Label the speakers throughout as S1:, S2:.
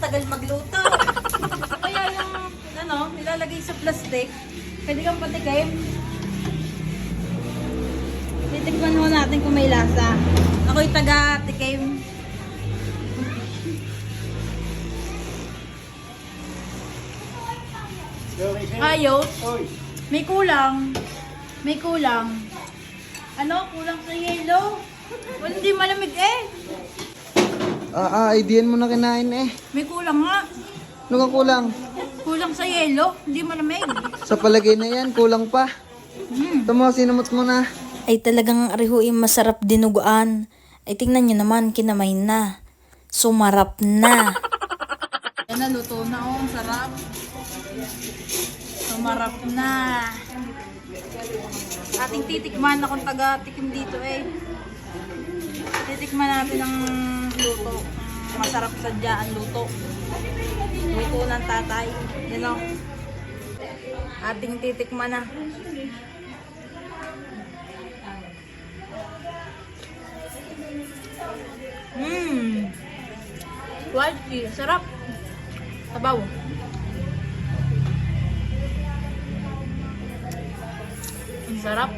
S1: tatagal magluto. Kaya yung, nilalagay sa plastic, pwede kang patikim. Titikman mo natin kung may lasa. Ako'y taga-tikim. Ayos. May kulang. May kulang. Kulang sa yelo. Wala, hindi malamig eh.
S2: Idean mo na kinain eh.
S1: May kulang nga.
S2: Ano ka kulang?
S1: Kulang sa yelo. Hindi malamig.
S2: Sa palagay na yan, kulang pa. Ito mo, sinamot mo na.
S3: Ay talagang arihuin masarap dinuguan. Ay tingnan nyo naman, kinamay na. Sumarap na.
S1: Yan na, luto na oh. Ang sarap. Sumarap na. Ating titikman akong taga-tikim dito eh. Titikman natin ang luto. Masarap sadya ang luto. Luto ng tatay. Yan o. Ating titikman na. Quality. Sarap. Sabaw. Ang sarap.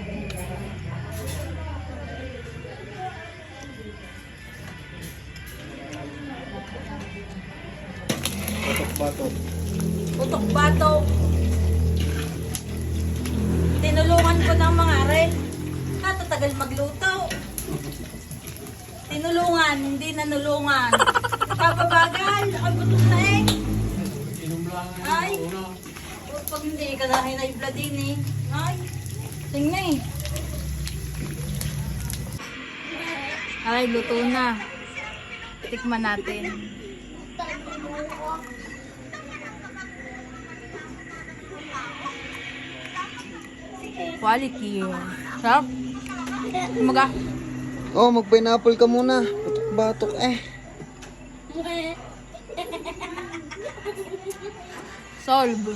S2: Batok-batok.
S1: Putok-batok. Tinulungan ko ng mga rin. Tatagal magluto. Tinulungan, hindi nanulungan. Papabagal. Ay, butok na eh. Ay. Pag hindi ka dahil na ibla din eh. Ay. Tingnan eh. Ay, luto na. Tikman natin. Quality. Sarap. Umaga.
S2: Mag-pineapple ka muna. Batok-batok eh.
S1: Solve.